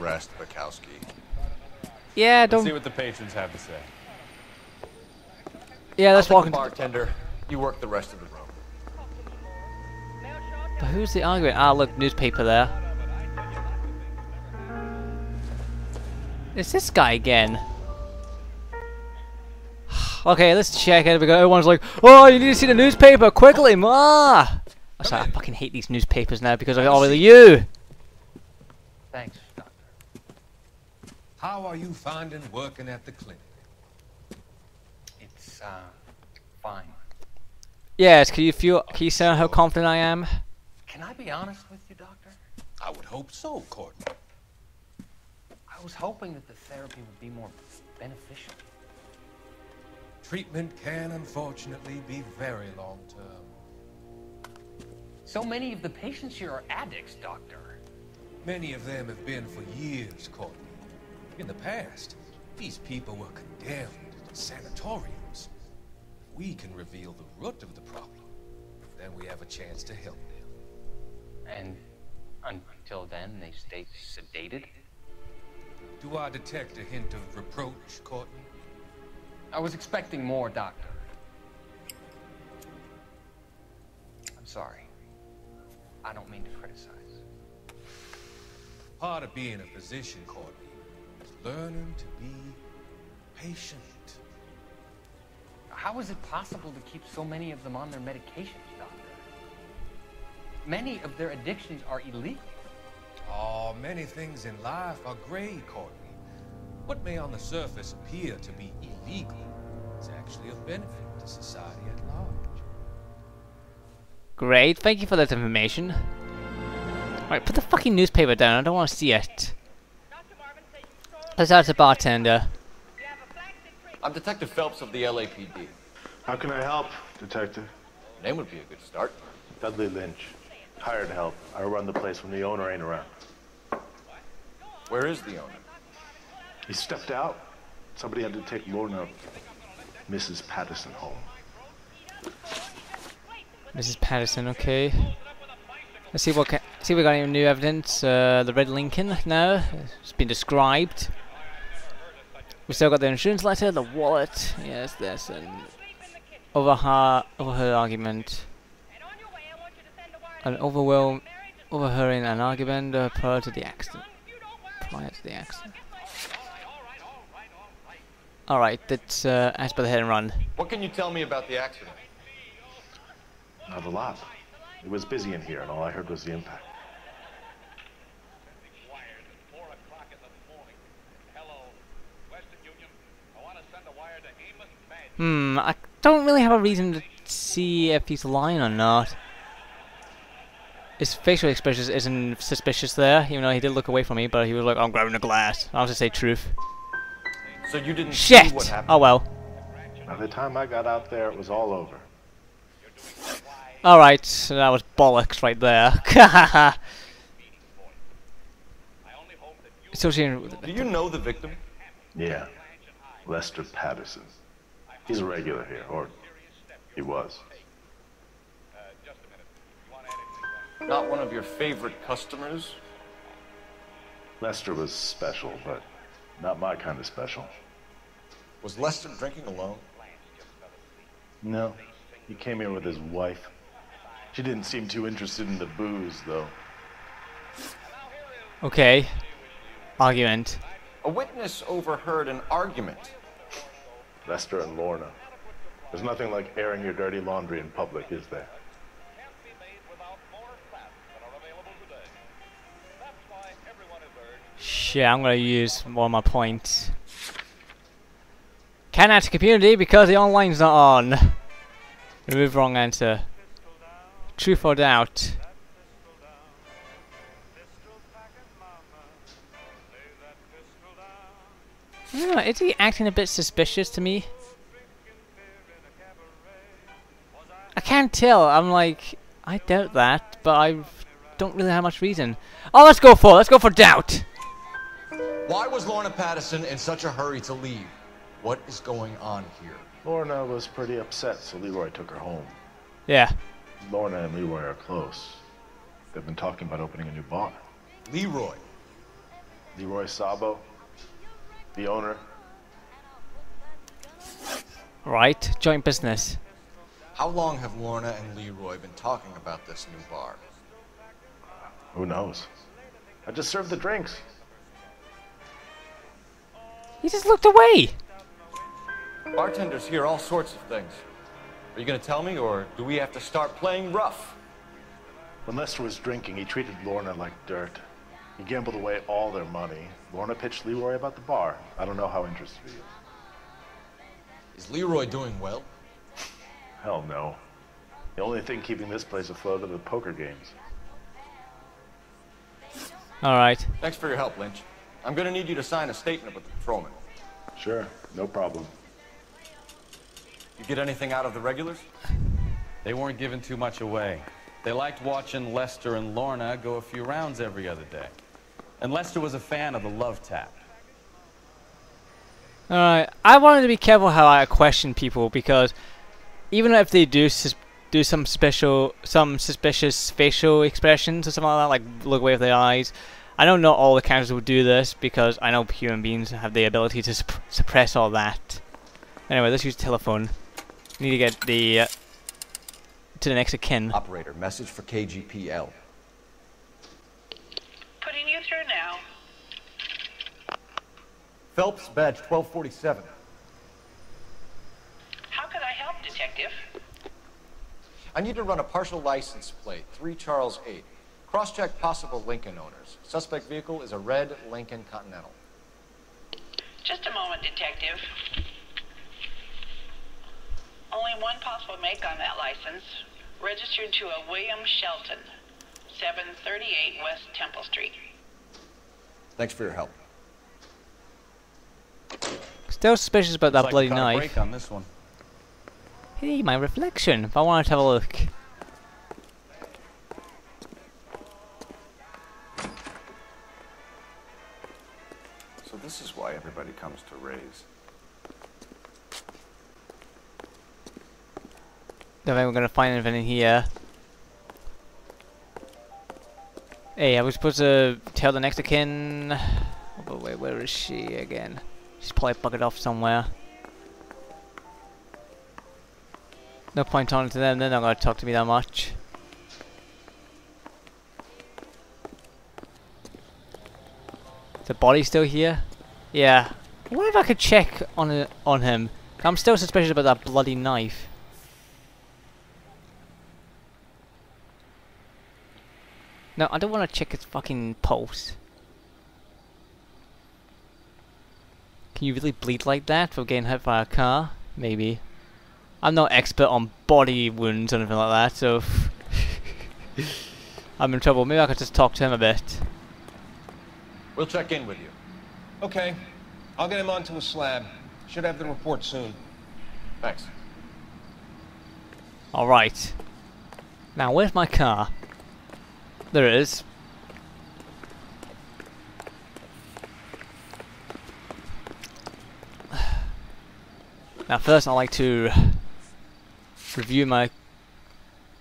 rest, Bukowski. Yeah, Let's don't. see what the patrons have to say. Yeah, let's walk into. Bartender, you work the rest of the room. But who's the argument? Ah, look, newspaper there. It's this guy again. Okay, let's check it because everyone's like, "Oh, you need to see the newspaper quickly, ma!" I fucking hate these newspapers now because of all of you. Thanks, Doctor. How are you finding working at the clinic? It's, fine. Yes, can you see how confident I am? Can I be honest with you, Doctor? I would hope so, Courtney. I was hoping that the therapy would be more beneficial. Treatment can, unfortunately, be very long-term. So many of the patients here are addicts, Doctor. Many of them have been for years, Courtney. In the past, these people were condemned to sanatoriums. If we can reveal the root of the problem, then we have a chance to help them. And until then, they stay sedated? Do I detect a hint of reproach, Courtney? I was expecting more, Doctor. I'm sorry. I don't mean to criticize. Part of being a physician, Courtney, is learning to be patient. How is it possible to keep so many of them on their medications, Doctor? Many of their addictions are illegal. Oh, many things in life are gray, Courtney. What may on the surface appear to be illegal is actually of benefit to society at large. Great, thank you for that information. Alright, put the fucking newspaper down, I don't want to see it. Let's ask the bartender. I'm Detective Phelps of the LAPD. How can I help, Detective? Name would be a good start. Dudley Lynch. Hired help. I run the place when the owner ain't around. Where is the owner? He stepped out. Somebody had to take Lorna, Mrs. Patterson, home. Mrs. Patterson, okay. Let's see what we got any new evidence. The red Lincoln now. It's been described. We still got the insurance letter, the wallet. Yes, there's an overheard argument. Overhearing an argument prior to the accident. Alright, that's as per the hit and run. What can you tell me about the accident? Not a lot. It was busy in here, and all I heard was the impact. I don't really have a reason to see if he's lying or not. His facial expression isn't suspicious there, even though he did look away from me, but he was like, I'm grabbing a glass. I'll just say truth. So you didn't Shit! see what happened? Oh well. By the time I got out there, it was all over. Alright, so that was bollocks right there. Do you know the victim? Yeah. Lester Patterson. He's a regular here, or he was. Not one of your favorite customers? Lester was special, but not my kind of special. Was Lester drinking alone? No. He came here with his wife. She didn't seem too interested in the booze, though. Okay. Argument. A witness overheard an argument. Lester and Lorna. There's nothing like airing your dirty laundry in public, is there? Shit, I'm gonna use one of my points. Can't add to community because the online's not on. Remove wrong answer. Truth or doubt? I don't know, is he acting a bit suspicious to me? I can't tell. I'm like, I doubt that, but I don't really have much reason. Oh, let's go for doubt. Why was Lorna Patterson in such a hurry to leave? What is going on here? Lorna was pretty upset, so Leroy took her home. Yeah. Lorna and Leroy are close. They've been talking about opening a new bar. Leroy. Leroy Sabo, the owner. Right, joint business. How long have Lorna and Leroy been talking about this new bar? Who knows? I just served the drinks. He just looked away. Bartenders hear all sorts of things. Are you gonna tell me, or do we have to start playing rough? When Lester was drinking, he treated Lorna like dirt. He gambled away all their money. Lorna pitched Leroy about the bar. I don't know how interested he is. Is Leroy doing well? Hell no. The only thing keeping this place afloat are the poker games. Alright. Thanks for your help, Lynch. I'm gonna need you to sign a statement with the patrolman. Sure, no problem. You get anything out of the regulars? They weren't giving too much away. They liked watching Lester and Lorna go a few rounds every other day. And Lester was a fan of the love tap. Alright, I wanted to be careful how I question people, because even if they do some suspicious facial expressions or something like that, like look away with their eyes, I know not all the characters will do this, because I know human beings have the ability to suppress all that. Anyway, let's use the telephone. We need to get the to the next of kin. Operator, message for KGPL. Putting you through now. Phelps, badge 1247. How could I help, Detective? I need to run a partial license plate, 3 Charles 8. Cross-check possible Lincoln owners. Suspect vehicle is a red Lincoln Continental. Just a moment, Detective. Only one possible make on that license. Registered to a William Shelton, 738 West Temple Street. Thanks for your help. Still suspicious about that Looks bloody like we caught a knife. break on this one. Hey, my reflection. If I wanted to have a look. So this is why everybody comes to Ray's. Don't think we're gonna find anything in here. Hey, I was supposed to tell the next of kin. Oh, but wait, where is she again? She's probably buggered off somewhere. No point talking to them, they're not gonna talk to me that much. Is the body still here? Yeah. I wonder if I could check on him. I'm still suspicious about that bloody knife. No, I don't want to check his fucking pulse. Can you really bleed like that for getting hit by a car? Maybe. I'm not expert on body wounds or anything like that, so I'm in trouble. Maybe I could just talk to him a bit. We'll check in with you. Okay. I'll get him onto a slab. Should have the report soon. Thanks. Alright. Now, where's my car? There it is. Now first I'd like to review my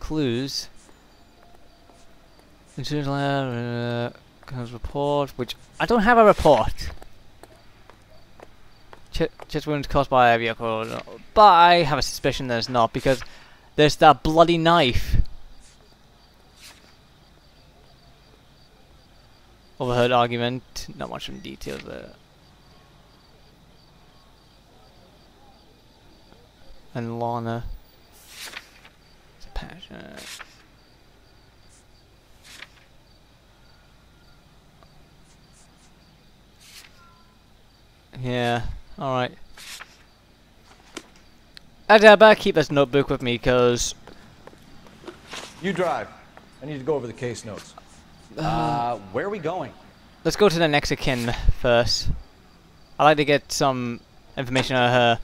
clues. Insurance lab, report, which I don't have a report. Chest wounds caused by a vehicle, but I have a suspicion there's not, because there's that bloody knife. Overheard argument, not much in details there. And Lorna. It's passionate. Yeah, alright. I better keep this notebook with me, because You drive. I need to go over the case notes. Where are we going? let's go to the next of kin first. I'd like to get some information out of her.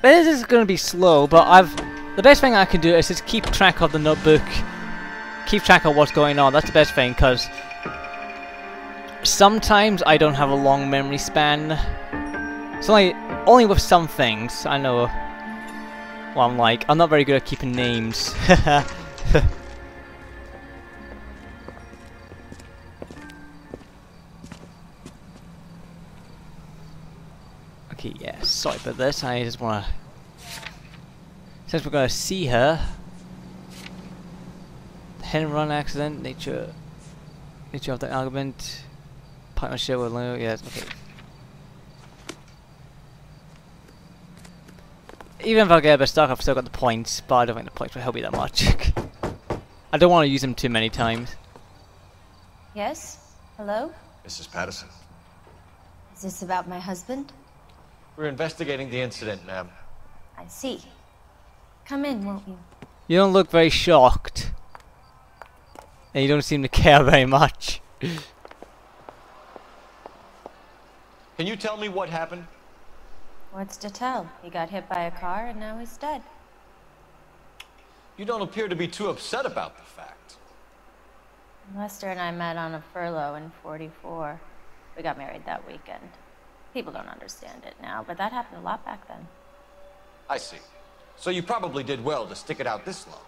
This is going to be slow, but the best thing I can do is just keep track of the notebook, keep track of what's going on. That's the best thing, because sometimes I don't have a long memory span. It's only with some things. I know. Well, I'm not very good at keeping names. Okay, yeah, sorry about this. I just wanna... Since we're gonna see her... Hit and run accident, nature of the argument, partnership with Lou, yes, okay. Even if I get a bit stuck, I've still got the points, but I don't think the points will help me that much. I don't want to use them too many times. Yes? Hello? Mrs. Patterson. Is this about my husband? We're investigating the incident, ma'am. I see. Come in, won't you? You don't look very shocked. And you don't seem to care very much. Can you tell me what happened? What's to tell? He got hit by a car and now he's dead. You don't appear to be too upset about the fact. Lester and I met on a furlough in '44. We got married that weekend. People don't understand it now, but that happened a lot back then. I see. So you probably did well to stick it out this long.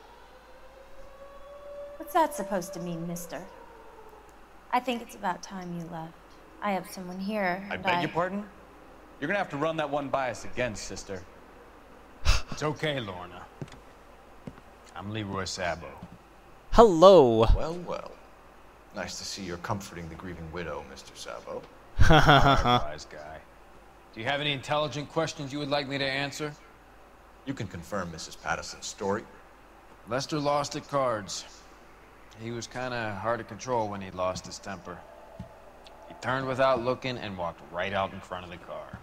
What's that supposed to mean, mister? I think it's about time you left. I have someone here, I beg your pardon? You're gonna have to run that one by us again, sister. It's okay, Lorna. I'm Leroy Sabo. Hello. Well, well. Nice to see you're comforting the grieving widow, Mr. Sabo. All right, wise guy. Do you have any intelligent questions you would like me to answer? You can confirm Mrs. Patterson's story. Lester lost at cards. He was kind of hard to control when he lost his temper. He turned without looking and walked right out in front of the car.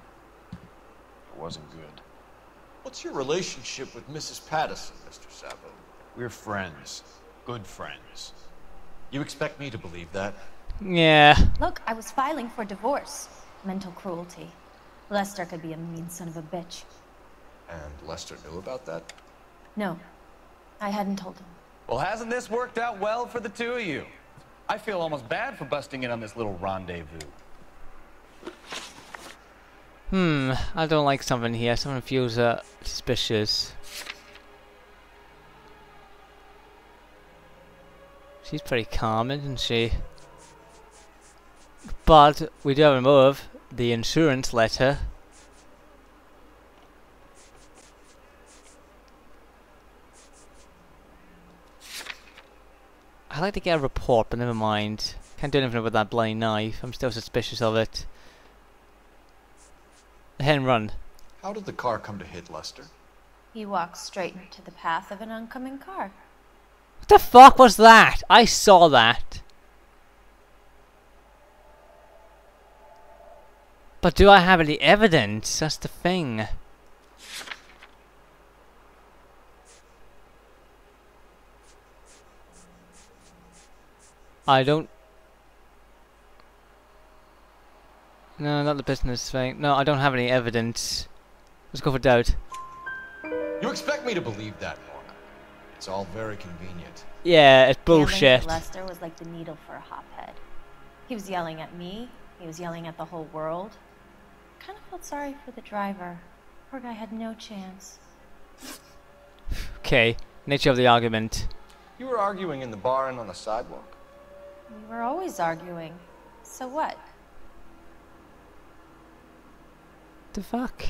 It wasn't good. What's your relationship with Mrs. Patterson, Mr. Sabo? We're friends. Good friends. You expect me to believe that? Yeah. Look, I was filing for divorce. Mental cruelty. Lester could be a mean son of a bitch. And Lester knew about that? No, I hadn't told him. Well, hasn't this worked out well for the two of you? I feel almost bad for busting in on this little rendezvous. I don't like something here. Something feels suspicious. She's pretty calm, isn't she? But we do have remove the insurance letter. I'd like to get a report, but never mind. Can't do anything with that bloody knife. I'm still suspicious of it. Hit and run. How did the car come to hit Lester? He walked straight into the path of an oncoming car. What the fuck was that? I saw that. But do I have any evidence? That's the thing. I don't... No, not the business thing. No, I don't have any evidence. Let's go for doubt. You expect me to believe that, Lorna? It's all very convenient. Yeah, it's Yelling bullshit. at Lester was like the needle for a hophead. He was yelling at me. He was yelling at the whole world. Kind of felt sorry for the driver. Poor guy had no chance. Okay, nature of the argument. You were arguing in the bar and on the sidewalk? We were always arguing. So what? The fuck?